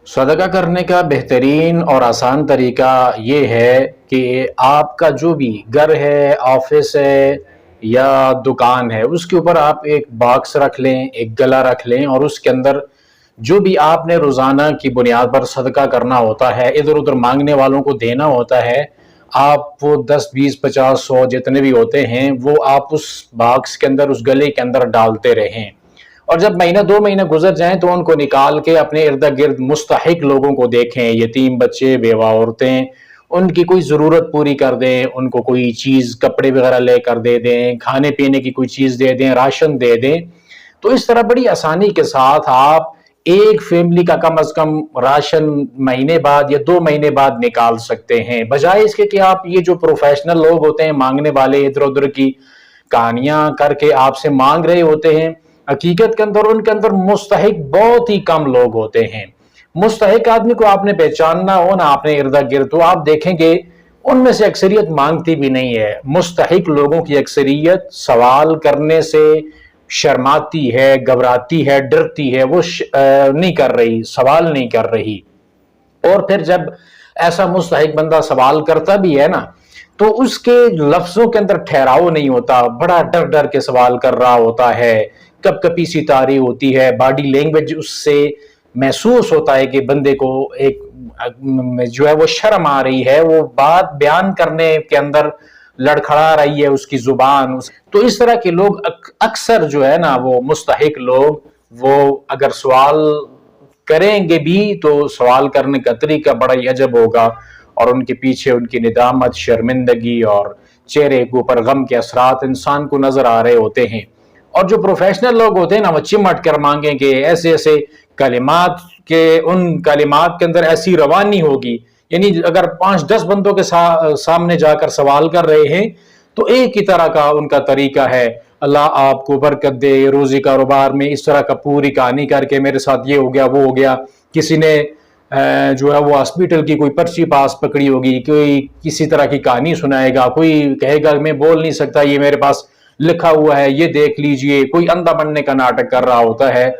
صدقہ کرنے کا بہترین اور آسان طریقہ یہ ہے کہ آپ کا جو بھی گھر ہے، آفس ہے یا دکان ہے، اس کے اوپر آپ ایک باکس رکھ لیں، ایک گلا رکھ لیں، اور اس کے اندر جو بھی آپ نے روزانہ کی بنیاد پر صدقہ کرنا ہوتا ہے، ادھر ادھر مانگنے والوں کو دینا ہوتا ہے، آپ وہ 10 20 50 100 جتنے بھی ہوتے ہیں وہ آپ اس باکس کے اندر، اس گلے کے اندر ڈالتے رہیں، اور جب مہینہ 2 مہینے گزر جائیں تو ان کو نکال کے اپنے ارد گرد مستحق لوگوں کو دیکھیں، یتیم بچے، بیوہ عورتیں، ان کی کوئی ضرورت پوری کر دیں، ان کو کوئی چیز کپڑے وغیرہ لے کر دے دیں، کھانے پینے کی کوئی چیز دے دیں، راشن دے دیں۔ تو اس طرح بڑی آسانی کے ساتھ آپ ایک فیملی کا کم از کم راشن مہینے بعد یا 2 مہینے بعد نکال سکتے ہیں، بجائے اس کے کہ آپ یہ جو پروفیشنل لوگ ہوتے ہیں مانگنے والے، ادھر ادھر کی کہانیاں کر کے آپ سے مانگ رہے ہوتے ہیں، حقیقت کے اندر ان کے اندر مستحق بہت ہی کم لوگ ہوتے ہیں۔ مستحق آدمی کو آپ نے پہچاننا ہو نا اپنے ارد گرد، تو آپ دیکھیں گے ان میں سے اکثریت مانگتی بھی نہیں ہے۔ مستحق لوگوں کی اکثریت سوال کرنے سے شرماتی ہے، گھبراتی ہے، ڈرتی ہے، وہ نہیں کر رہی، سوال نہیں کر رہی۔ اور پھر جب ایسا مستحق بندہ سوال کرتا بھی ہے نا تو اس کے لفظوں کے اندر ٹھہراؤ نہیں ہوتا، بڑا ڈر ڈر کے سوال کر رہا ہوتا ہے، کب کبھی سی تاری ہوتی ہے، باڈی لینگویج اس سے محسوس ہوتا ہے کہ بندے کو ایک جو ہے وہ شرم آ رہی ہے، وہ بات بیان کرنے کے اندر لڑکھڑا رہی ہے اس کی زبان۔ تو اس طرح کے لوگ اکثر جو ہے نا وہ مستحق لوگ، وہ اگر سوال کریں گے بھی تو سوال کرنے کا طریقہ بڑا ہی عجب ہوگا، اور ان کے پیچھے ان کی ندامت، شرمندگی اور چہرے کے اوپر غم کے اثرات انسان کو نظر آ رہے ہوتے ہیں۔ اور جو پروفیشنل لوگ ہوتے ہیں نا وہ چمٹ کر مانگیں گے، ایسے ایسے کلمات کے، ان کلمات کے اندر ایسی روانی ہوگی، یعنی اگر 5 10 بندوں کے سامنے جا کر سوال کر رہے ہیں تو ایک ہی طرح کا ان کا طریقہ ہے، اللہ آپ کو برکت دے، روزی کاروبار میں اس طرح کا پوری کہانی کر کے میرے ساتھ یہ ہو گیا، وہ ہو گیا۔ کسی نے جو ہے وہ ہاسپٹل کی کوئی پرچی پاس پکڑی ہوگی، کوئی کسی طرح کی کہانی سنائے گا، کوئی کہے گا میں بول نہیں سکتا، یہ میرے پاس لکھا ہوا ہے، یہ دیکھ لیجئے، کوئی اندھا بننے کا ناٹک کر رہا ہوتا ہے۔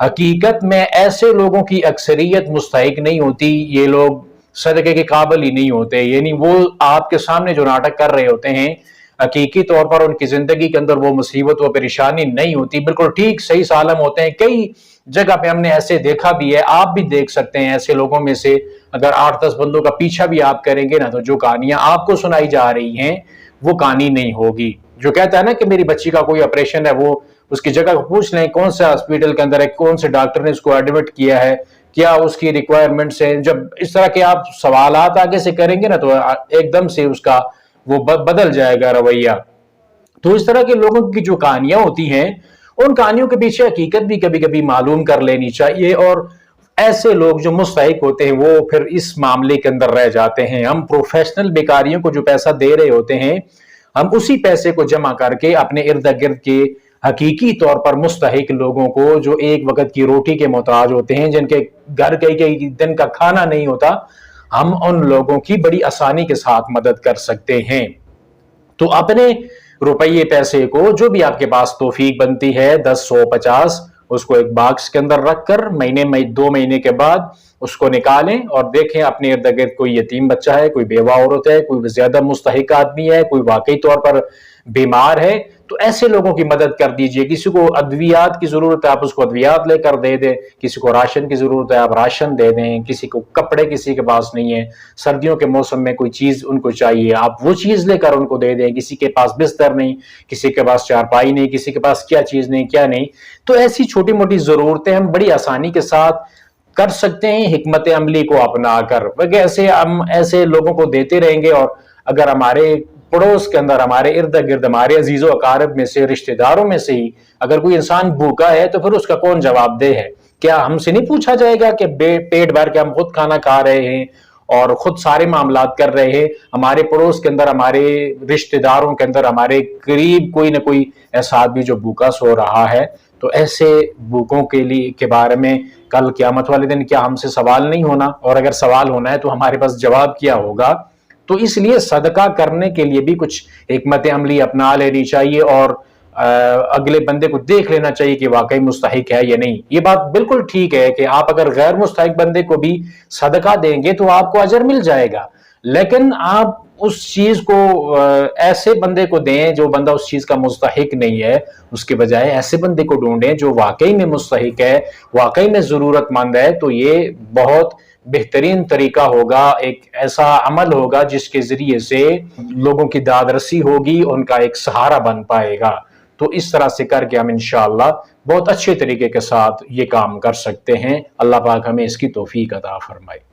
حقیقت میں ایسے لوگوں کی اکثریت مستحق نہیں ہوتی، یہ لوگ صدقے کے قابل ہی نہیں ہوتے، یعنی وہ آپ کے سامنے جو ناٹک کر رہے ہوتے ہیں حقیقی طور پر ان کی زندگی کے اندر وہ مصیبت و پریشانی نہیں ہوتی، بالکل ٹھیک صحیح سالم ہوتے ہیں۔ کئی جگہ پہ ہم نے ایسے دیکھا بھی ہے، آپ بھی دیکھ سکتے ہیں ایسے لوگوں میں سے اگر 8 10 بندوں کا پیچھا بھی آپ کریں گے نا تو جو کہانیاں آپ کو سنائی جا رہی ہیں وہ کہانی نہیں ہوگی۔ جو کہتا ہے نا کہ میری بچی کا کوئی آپریشن ہے، وہ اس کی جگہ پوچھ لیں کون سے ہاسپٹل کے اندر ہے، کون سے ڈاکٹر نے اس کو ایڈمٹ کیا ہے، کیا اس کی ریکوائرمنٹس ہیں۔ جب اس طرح کے آپ سوالات آگے سے کریں گے نا تو ایک دم سے اس کا وہ بدل جائے گا رویہ۔ تو اس طرح کے لوگوں کی جو کہانیاں ہوتی ہیں ان کہانیوں کے پیچھے حقیقت بھی کبھی کبھی معلوم کر لینی چاہیے، اور ایسے لوگ جو مستحق ہوتے ہیں وہ پھر اس معاملے کے اندر رہ جاتے ہیں۔ ہم پروفیشنل بیکاریوں کو جو پیسہ دے رہے ہوتے ہیں، ہم اسی پیسے کو جمع کر کے اپنے ارد گرد کے حقیقی طور پر مستحق لوگوں کو، جو ایک وقت کی روٹی کے محتاج ہوتے ہیں، جن کے گھر کئی دن کا کھانا نہیں ہوتا، ہم ان لوگوں کی بڑی آسانی کے ساتھ مدد کر سکتے ہیں۔ تو اپنے روپیے پیسے کو جو بھی آپ کے پاس توفیق بنتی ہے، 10 100 50، اس کو ایک باکس کے اندر رکھ کر مہینے میں 2 مہینے کے بعد اس کو نکالیں اور دیکھیں اپنے ارد گرد کوئی یتیم بچہ ہے، کوئی بیوہ عورت ہے، کوئی زیادہ مستحق آدمی ہے، کوئی واقعی طور پر بیمار ہے، تو ایسے لوگوں کی مدد کر دیجئے۔ کسی کو ادویات کی ضرورت ہے، آپ اس کو ادویات لے کر دے دیں، کسی کو راشن کی ضرورت ہے، آپ راشن دے دیں، کسی کو کپڑے کسی کے پاس نہیں ہے، سردیوں کے موسم میں کوئی چیز ان کو چاہیے، آپ وہ چیز لے کر ان کو دے دیں۔ کسی کے پاس بستر نہیں، کسی کے پاس چارپائی نہیں، کسی کے پاس کیا چیز نہیں، کیا نہیں۔ تو ایسی چھوٹی موٹی ضرورتیں ہم بڑی آسانی کے ساتھ کر سکتے ہیں حکمت عملی کو اپنا کر، ایسے ہم ایسے لوگوں کو دیتے رہیں گے۔ اور اگر ہمارے پڑوس کے اندر، ہمارے ارد گرد، ہمارے عزیز و اقارب میں سے، رشتہ داروں میں سے ہی اگر کوئی انسان بھوکا ہے تو پھر اس کا کون جواب دہ ہے؟ کیا ہم سے نہیں پوچھا جائے گا کہ پیٹ بھر کے ہم خود کھانا کھا رہے ہیں اور خود سارے معاملات کر رہے ہیں، ہمارے پڑوس کے اندر، ہمارے رشتہ داروں کے اندر، ہمارے قریب کوئی نہ کوئی ایسا آدمی جو بھوکا سو رہا ہے؟ تو ایسے بھوکوں کے بارے میں کل قیامت والے دن کیا ہم سے سوال نہیں ہونا؟ اور اگر سوال ہونا ہے تو ہمارے پاس جواب کیا ہوگا؟ تو اس لیے صدقہ کرنے کے لیے بھی کچھ حکمت عملی اپنا لینی چاہیے، اور اگلے بندے کو دیکھ لینا چاہیے کہ واقعی مستحق ہے یا نہیں. یہ بات بالکل ٹھیک ہے کہ آپ اگر غیر مستحق بندے کو بھی صدقہ دیں گے تو آپ کو اجر مل جائے گا، لیکن آپ اس چیز کو ایسے بندے کو دیں جو بندہ اس چیز کا مستحق نہیں ہے، اس کے بجائے ایسے بندے کو ڈھونڈیں جو واقعی میں مستحق ہے، واقعی میں ضرورت مند ہے. تو یہ بہت بہترین طریقہ ہوگا، ایک ایسا عمل ہوگا جس کے ذریعے سے لوگوں کی داد رسی ہوگی، ان کا ایک سہارا بن پائے گا. تو اس طرح سے کر کے ہم انشاءاللہ بہت اچھے طریقے کے ساتھ یہ کام کر سکتے ہیں. اللہ پاک ہمیں اس کی توفیق عطا فرمائے.